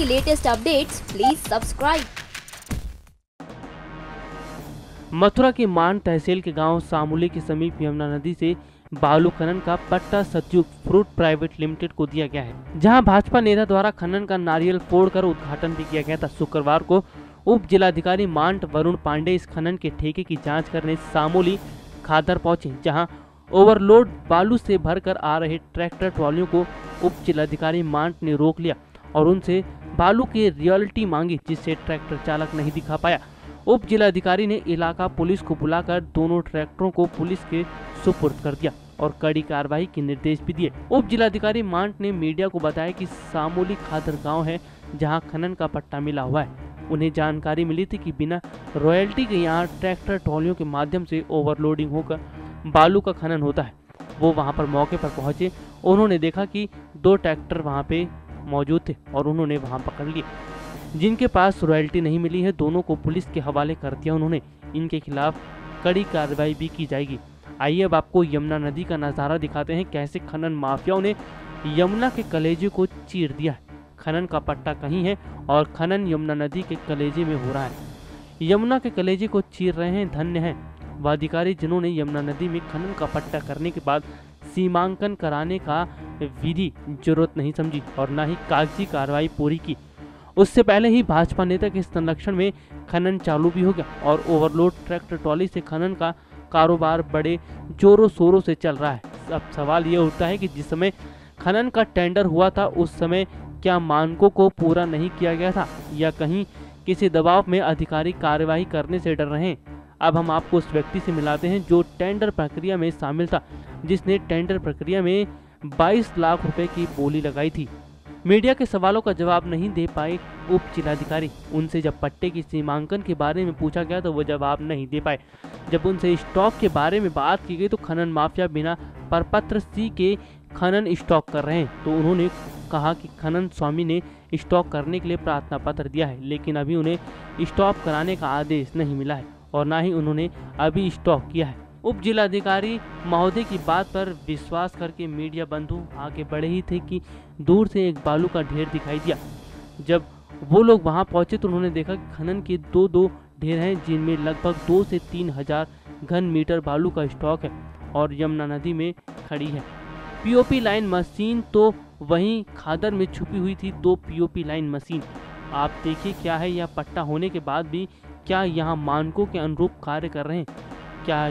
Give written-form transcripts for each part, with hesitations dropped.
the latest updates, please subscribe. Mathura के मान तहसील के गांव सामूली के समीप यमुना नदी से बालू खनन का पट्टा सतयुग फ्रूट प्राइवेट लिमिटेड को दिया गया है, जहां भाजपा नेता द्वारा खनन का नारियल फोड़कर उद्घाटन भी किया गया था। शुक्रवार को उप जिलाधिकारी मांट वरुण पांडे इस खनन के ठेके की जांच करने सामूली खादर पहुंचे, जहां ओवरलोड बालू से भरकर आ रहे ट्रैक्टर ट्रॉलियों को उप जिलाधिकारी मांट ने रोक लिया और उनसे बालू की रॉयल्टी मांगी, जिससे ट्रैक्टर चालक नहीं दिखा पाया। उप जिलाधिकारी ने इलाका पुलिस को बुलाकर दोनों ट्रैक्टरों को पुलिस के सुपुर्द कर दिया और कड़ी कार्रवाई के निर्देश भी दिए। उप जिलाधिकारी मांट ने मीडिया को बताया कि सामूली खादर गांव है जहां खनन का पट्टा मिला हुआ है। उन्हें जानकारी मिली थी कि बिना रॉयल्टी के यहां ट्रैक्टर ट्रॉलियों के माध्यम से ओवरलोडिंग होकर बालू का खनन होता है। वो वहां पर मौके पर पहुंचे, उन्होंने देखा कि 2 ट्रैक्टर वहां पे मौजूद थे और उन्होंने वहां पकड़ लिए, जिनके पास रॉयल्टी नहीं मिली है। दोनों को पुलिस के हवाले कर दिया उन्होंने। इनके खिलाफ कड़ी कार्रवाई भी की जाएगी। आइए अब आपको यमुना नदी का नज़ारा दिखाते हैं, कैसे खनन माफियाओं ने यमुना के कलेजे को चीर दिया है। खनन का पट्टा कहीं है और खनन यमुना नदी के कलेजे में हो रहा है। यमुना के कलेजे को चीर रहे हैं। धन्य हैं वह अधिकारी जिन्होंने यमुना नदी में खनन का पट्टा करने के बाद सीमांकन कराने का विधि जरूरत नहीं समझी और न ही कागजी कार्रवाई पूरी की। उससे पहले ही भाजपा नेता के संरक्षण में खनन चालू भी हो गया और ओवरलोड ट्रैक्टर ट्रॉली से खनन का कारोबार बड़े जोरों शोरों से चल रहा है। अब सवाल ये उठता है कि जिस समय खनन का टेंडर हुआ था उस समय क्या मानकों को पूरा नहीं किया गया था या कहीं किसी दबाव में अधिकारी कार्रवाई करने से डर रहे हैं। अब हम आपको उस व्यक्ति से मिलाते हैं जो टेंडर प्रक्रिया में शामिल था, जिसने टेंडर प्रक्रिया में 22 लाख रुपए की बोली लगाई थी। मीडिया के सवालों का जवाब नहीं दे पाए उप जिलाधिकारी। उनसे जब पट्टे की सीमांकन के बारे में पूछा गया तो वो जवाब नहीं दे पाए। जब उनसे स्टॉक के बारे में बात की गई तो खनन माफिया बिना प्रपत्र सी के खनन स्टॉक कर रहे हैं, तो उन्होंने कहा कि खनन स्वामी ने स्टॉक करने के लिए प्रार्थना पत्र दिया है, लेकिन अभी उन्हें स्टॉप कराने का आदेश नहीं मिला है और ना ही उन्होंने अभी स्टॉक किया है। उप जिलाधिकारी महोदय की बात पर विश्वास करके मीडिया बंधु आगे बढ़े ही थे कि दूर से एक बालू का ढेर दिखाई दिया। जब वो लोग वहां पहुंचे तो उन्होंने देखा कि खनन के दो ढेर हैं, जिनमें लगभग 2 से 3 हजार घन मीटर बालू का स्टॉक है और यमुना नदी में खड़ी है। पीओपी लाइन मशीन तो वहीं खादर में छुपी हुई थी। 2 पीओपी लाइन मशीन। आप देखिए क्या है, यह पट्टा होने के बाद भी क्या यहाँ मानकों के अनुरूप कार्य कर रहे हैं? क्या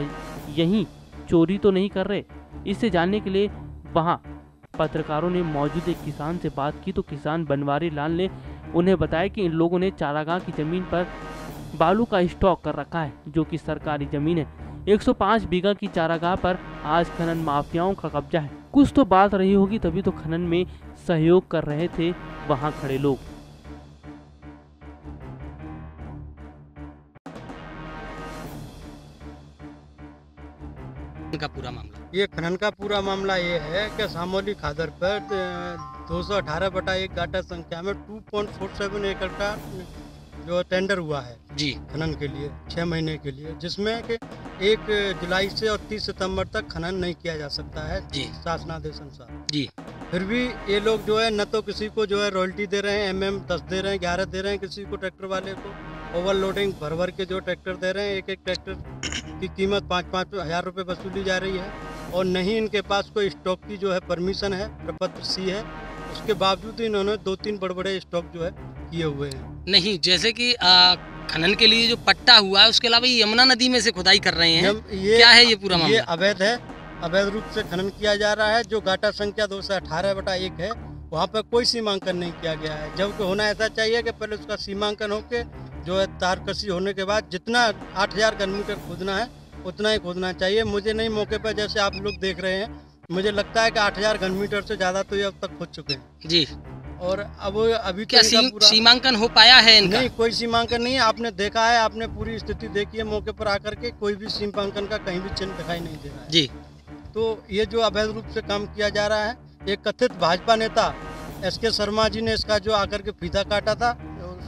यहीं चोरी तो नहीं कर रहे? इसे जानने के लिए वहाँ पत्रकारों ने मौजूद एक किसान से बात की तो किसान बनवारी लाल ने उन्हें बताया कि इन लोगों ने चारागाह की जमीन पर बालू का स्टॉक कर रखा है, जो कि सरकारी जमीन है। 105 बीघा की चारागाह पर आज खनन माफियाओं का कब्जा है। कुछ तो बात रही होगी, तभी तो खनन में सहयोग कर रहे थे वहां खड़े लोग। खनन का पूरा मामला ये है कि सामोली खादर पर 218/1 गाटा संख्या में 2.47 एकड़ का जो टेंडर हुआ है जी खनन के लिए 6 महीने के लिए, जिसमें कि 1 जुलाई से और 30 सितंबर तक खनन नहीं किया जा सकता है जी शासनादेश अनुसार जी। फिर भी ये लोग जो है न तो किसी को जो है रॉयल्टी दे रहे हैं, MM 10 दे रहे हैं, 11 दे रहे हैं किसी को ट्रैक्टर वाले को। ओवरलोडिंग भर के जो ट्रैक्टर दे रहे हैं, एक ट्रैक्टर की कीमत 5-5 हज़ार रुपये वसूली जा रही है और नहीं इनके पास कोई स्टॉक की जो है परमिशन है, प्रपत्र सी है। उसके बावजूद इन्होंने 2-3 बड़े स्टॉक जो है किए हुए हैं। नहीं, जैसे कि खनन के लिए जो पट्टा हुआ है उसके अलावा यमुना नदी में से खुदाई कर रहे हैं, क्या है ये पूरा मामला? ये अवैध है, अवैध रूप से खनन किया जा रहा है। जो गाटा संख्या 218/1 है वहाँ पर कोई सीमांकन नहीं किया गया है, जबकि होना ऐसा चाहिए कि पहले उसका सीमांकन होके जो है तारकसी होने के बाद जितना 8000 घन मीटर खोदना है उतना ही खोदना चाहिए। मुझे नहीं मौके पर जैसे आप लोग देख रहे हैं, मुझे लगता है कि 8000 घन मीटर से ज़्यादा तो ये अब तक खोद चुके हैं जी। और अब अभी क्या सीमांकन हो पाया है इनका? नहीं, कोई सीमांकन नहीं है। आपने देखा है, आपने पूरी स्थिति देखी है मौके पर आकर के, कोई भी सीमांकन का कहीं भी चिन्ह दिखाई नहीं दे रहा है जी। तो ये जो अवैध रूप से काम किया जा रहा है, एक कथित भाजपा नेता SK शर्मा जी ने इसका जो आकर के फीता काटा था,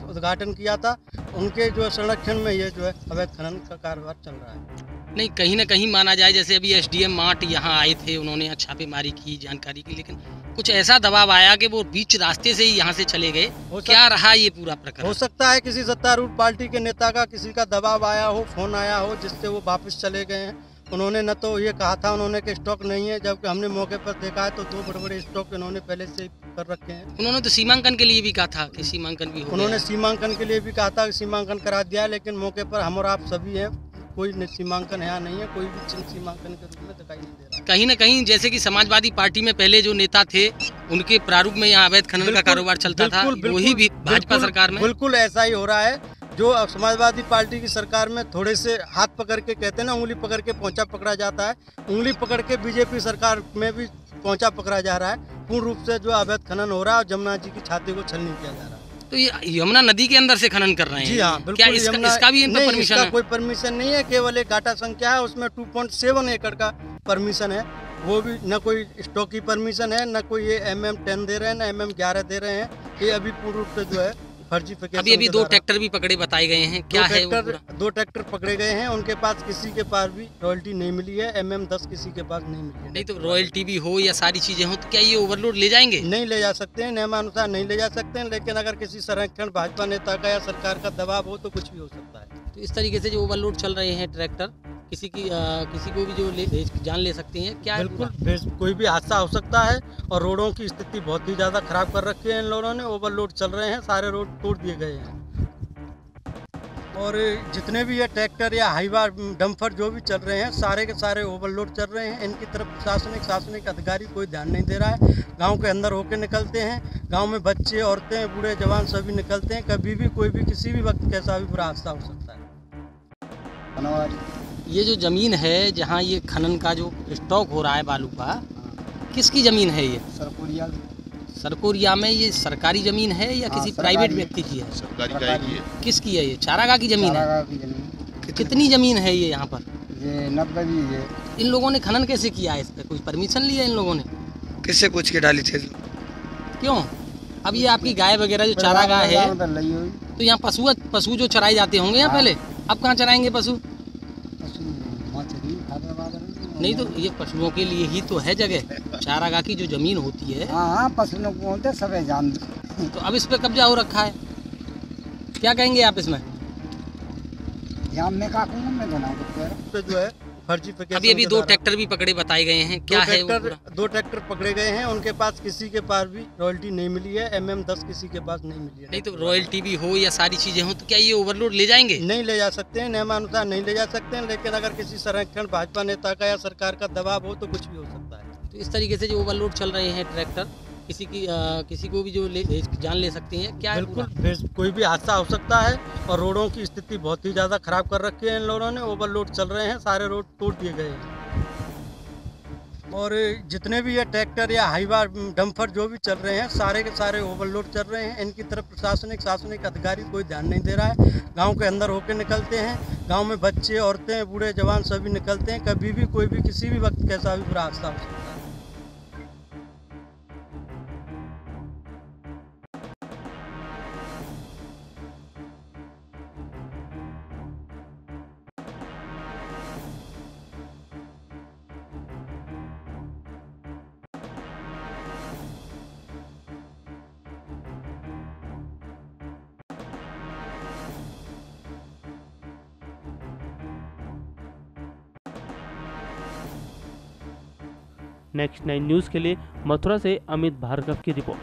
उद्घाटन किया था, उनके जो संरक्षण में ये जो है अवैध खनन का कारोबार चल रहा है। नहीं, कहीं ना कहीं माना जाए, जैसे अभी SDM मार्ट यहाँ आए थे, उन्होंने छापेमारी की, जानकारी की, लेकिन कुछ ऐसा दबाव आया कि वो बीच रास्ते से ही यहाँ से चले गए, क्या रहा ये पूरा प्रकरण? हो सकता है किसी सत्तारूढ़ पार्टी के नेता का किसी का दबाव आया हो, फोन आया हो, जिससे वो वापस चले गए हैं। उन्होंने न तो ये कहा था उन्होंने कि स्टॉक नहीं है, जबकि हमने मौके पर देखा है तो 2 बड़े-बड़े स्टॉक इन्होंने पहले से कर रखे हैं। उन्होंने तो सीमांकन के लिए भी कहा था कि सीमांकन भी हो उन्होंने गया। सीमांकन के लिए भी कहा था कि सीमांकन करा दिया, लेकिन मौके पर हम और आप सभी हैं, कोई सीमांकन यहाँ नहीं है, कोई भी चिन्ह सीमांकन के रूप में दिखाई नहीं दे रहा। कहीं न कहीं जैसे कि समाजवादी पार्टी में पहले जो नेता थे उनके प्रारूप में यहाँ अवैध खनन का कारोबार चलता था, वही भी भाजपा सरकार में बिल्कुल ऐसा ही हो रहा है। जो समाजवादी पार्टी की सरकार में थोड़े से हाथ पकड़ के कहते हैं ना, उंगली पकड़ के पहुंचा पकड़ा जाता है, उंगली पकड़ के बीजेपी सरकार में भी पहुंचा पकड़ा जा रहा है। पूर्ण रूप से जो अवैध खनन हो रहा है और जमुना जी की छाती को छलनी किया जा रहा है। तो ये यमुना नदी के अंदर से खनन कर रहे हैं? जी हाँ, बिल्कुल। क्या इसका भी इनका परमिशन है? कोई परमिशन नहीं है, केवल एक डाटा संख्या है, उसमें 2.7 एकड़ का परमिशन है। वो भी न कोई स्टॉक की परमिशन है, न कोई ये MM10 दे रहे हैं, न MM11 दे रहे हैं। ये अभी पूर्ण रूप से जो है फर्जी। अभी 2 ट्रैक्टर भी पकड़े बताए गए हैं, क्या है? 2 ट्रैक्टर पकड़े गए हैं, उनके पास किसी के पास भी रॉयल्टी नहीं मिली है, MM10 किसी के पास नहीं मिली है। नहीं तो रॉयल्टी भी हो या सारी चीजें हो तो क्या ये ओवरलोड ले जाएंगे? नहीं ले जा सकते हैं, नियमानुसार नहीं ले जा सकते हैं, लेकिन अगर किसी संरक्षण भाजपा नेता का या सरकार का दबाव हो तो कुछ भी हो सकता है। तो इस तरीके से जो ओवरलोड चल रहे हैं ट्रैक्टर, किसी को भी जो जान ले सकती हैं, क्या? बिल्कुल, कोई भी हादसा हो सकता है और रोडों की स्थिति बहुत ही ज़्यादा खराब कर रखी है इन लोगों ने। ओवरलोड चल रहे हैं, सारे रोड तोड़ दिए गए हैं और जितने भी ये ट्रैक्टर या हाईवा डंपर जो भी चल रहे हैं, सारे के सारे ओवरलोड चल रहे हैं। इनकी तरफ प्रशासनिक अधिकारी कोई ध्यान नहीं दे रहा है। गांव के अंदर होके निकलते हैं, गांव में बच्चे, औरतें, बूढ़े, जवान सभी निकलते हैं। कभी भी कोई भी किसी भी वक्त कैसा भी बुरा हादसा हो सकता है। ये जो ज़मीन है जहाँ ये खनन का जो स्टॉक हो रहा है बालू का, किसकी ज़मीन है ये? सरकोरिया में ये सरकारी ज़मीन है या किसी प्राइवेट व्यक्ति की है? सरकारी है। किसकी है ये? चारागाह की ज़मीन है? कितनी ज़मीन है ये यहाँ पर? ये 90 बीघे है। इन लोगों ने खनन कैसे किया है? इस पर कोई परमिशन लिया इन लोगों ने? किससे पूछ के डाली थे? क्यों? अब ये आपकी गाय वगैरह जो चारागाह है, तो यहाँ पशु जो चराए जाते होंगे यहाँ पहले, अब कहाँ चराएंगे पशु? नहीं तो ये पशुओं के लिए ही तो है जगह, चारागाह की जो जमीन होती है। हाँ, पशुओं को बोलते सब जान। तो अब इस पे कब्जा हो रखा है, क्या कहेंगे आप इसमें? मैं क्या कहूँगा, मैं तो जो है फर्जी। अभी 2 ट्रैक्टर भी पकड़े बताए गए हैं, क्या है? 2 ट्रैक्टर पकड़े गए हैं, उनके पास किसी के पास भी रॉयल्टी नहीं मिली है, MM10 किसी के पास नहीं मिली है। नहीं तो रॉयल्टी भी हो या सारी चीजें हो तो क्या ये ओवरलोड ले जाएंगे? नहीं ले जा सकते हैं, नियमानुसार नहीं ले जा सकते हैं, लेकिन अगर किसी संरक्षण भाजपा नेता का या सरकार का दबाव हो तो कुछ भी हो सकता है। तो इस तरीके से जो ओवरलोड चल रहे हैं ट्रैक्टर, किसी को भी जो जान ले सकती हैं, क्या? बिल्कुल, कोई भी हादसा हो सकता है और रोडों की स्थिति बहुत ही ज़्यादा खराब कर रखी है इन लोगों ने। ओवरलोड चल रहे हैं, सारे रोड तोड़ दिए गए हैं और जितने भी ये ट्रैक्टर या हाईवा डंपर जो भी चल रहे हैं, सारे के सारे ओवरलोड चल रहे हैं। इनकी तरफ प्रशासनिक अधिकारी कोई ध्यान नहीं दे रहा है। गांव के अंदर होके निकलते हैं, गांव में बच्चे, औरतें, बूढ़े, जवान सभी निकलते हैं। कभी भी कोई भी किसी भी वक्त कैसा भी बुरा हादसा हो सकता है। नेक्स्ट 9 न्यूज़ के लिए मथुरा से अमित भार्गव की रिपोर्ट।